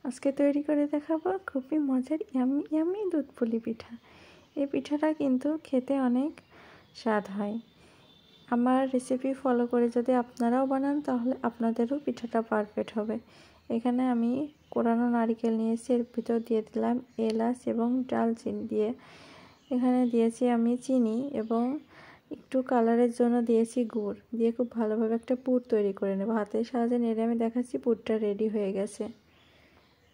আজকে তৈরি করে দেখাবো খুবই মজার ইয়ামি ইয়ামি দুধ পুলি পিঠা। এই পিঠাটা কিন্তু খেতে অনেক স্বাদ হয়। আমার রেসিপি ফলো করে যদি আপনারাও বানান তাহলে আপনাদেরও পিঠাটা পারফেক্ট হবে। এখানে আমি কোরানো নারকেল নিয়েছি, এর ভিতর দিয়ে দিলাম এলাচ এবং ডালচিনি দিয়ে এখানে দিয়েছি আমি চিনি এবং একটু কালারের জন্য দিয়েছি গুড় দিয়ে খুব ভালোভাবে একটা পুর তৈরি করে নেব। হাতের সাহায্যে নেড়ে আমি দেখাচ্ছি পুরটা রেডি হয়ে গেছে।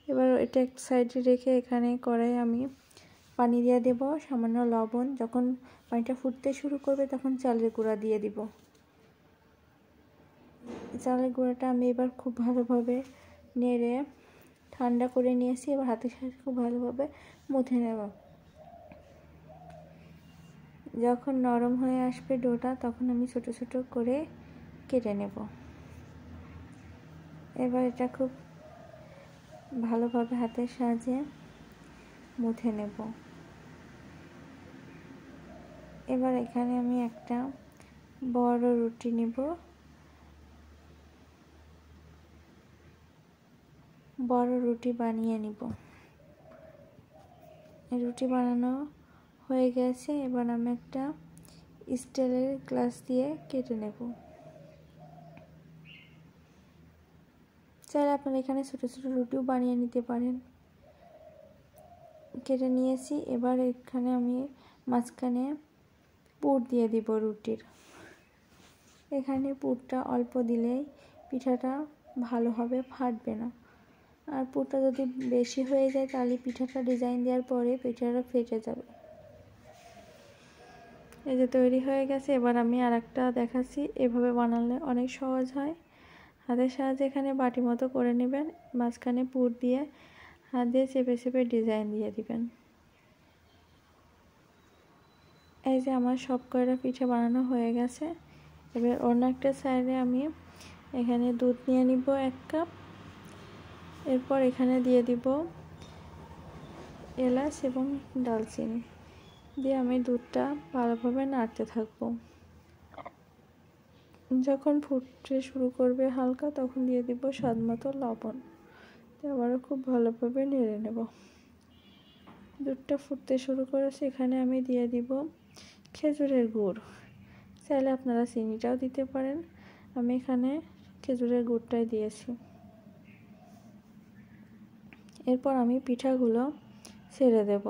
এবার এটা এক সাইডে রেখে এখানে কড়াই আমি পানি দিয়ে দেব, সামান্য লবণ। যখন পানিটা ফুটতে শুরু করবে তখন চালের গুঁড়া দিয়ে দিব। চালের গুঁড়াটা আমি এবার খুব ভালোভাবে নেড়ে ঠান্ডা করে নিয়েছি। এবার হাতের সাহায্যে খুব ভালোভাবে মুথে নেব। যখন নরম হয়ে আসবে ডোটা তখন আমি ছোট ছোট করে কেটে নেব। এবার এটা খুব ভালোভাবে হাতের সাহায্যে মুথে নেব। এবার এখানে আমি একটা বড় রুটি নেব, বড় রুটি বানিয়ে নিব। রুটি বানানো হয়ে গেছে। এবার আমি একটা স্টিলের গ্লাস দিয়ে কেটে নেব। চাইলে আপনারা এখানে ছোট ছোট রুটিও বানিয়ে নিতে পারেন। কেটে নিয়েছি। এবার এখানে আমি মাঝখানে পুর দিয়ে দিব রুটির। এখানে পুরটা অল্প দিলেই পিঠাটা ভালোভাবে ফাটবে না, আর পুরটা যদি বেশি হয়ে যায় তাহলে পিঠাটা ডিজাইন দেওয়ার পরে পিঠাটা ফেটে যাবে। এই যে তৈরি হয়ে গেছে। এবার আমি আরেকটা দেখাচ্ছি, এভাবে বানালে অনেক সহজ হয়। হাতের সাহায্যে এখানে বাটি মতো করে নেবেন, মাঝখানে পুর দিয়ে হাত দিয়ে চেপে চেপে ডিজাইন দিয়ে দিবেন। এই যে আমার সব কয়টা পিঠা বানানো হয়ে গেছে। এবার অন্য একটা সাইডে আমি এখানে দুধ নিয়ে নিব 1 কাপ। এরপর এখানে দিয়ে দিব এলাচ এবং ডালচিনি দিয়ে আমি দুধটা ভালোভাবে নাড়তে থাকবো। যখন ফুটতে শুরু করবে হালকা তখন দিয়ে দিব স্বাদমতো লবণ। আবারও খুব ভালোভাবে নেড়ে নেব। দুধটা ফুটতে শুরু করেছে, এখানে আমি দিয়ে দিব খেজুরের গুড়। চাইলে আপনারা চিনিটাও দিতে পারেন, আমি এখানে খেজুরের গুড়টাই দিয়েছি। এরপর আমি পিঠাগুলো ছেড়ে দেব।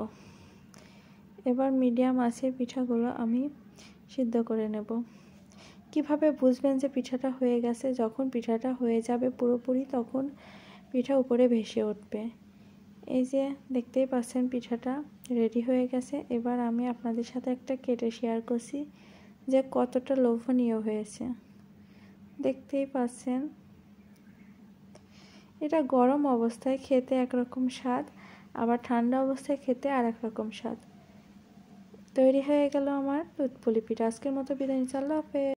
এবার মিডিয়াম আঁচে পিঠাগুলো আমি সিদ্ধ করে নেব। কিভাবে বুঝবেন যে পিঠাটা হয়ে গেছে? যখন পিঠাটা হয়ে যাবে পুরোপুরি তখন পিঠা উপরে ভেসে উঠবে। এই যে দেখতেই পাচ্ছেন পিঠাটা রেডি হয়ে গেছে। এবার আমি আপনাদের সাথে একটা কেটে শেয়ার করছি যে কতটা লোভনীয় হয়েছে। দেখতেই পাচ্ছেন এটা গরম অবস্থায় খেতে একরকম স্বাদ, আবার ঠান্ডা অবস্থায় খেতে আর এক রকম স্বাদ। তৈরি হয়ে গেল আমার দুধ পুলি পিঠা। আজকের মতো বিদায় নিচ্ছি। আল্লাহ হাফেজ।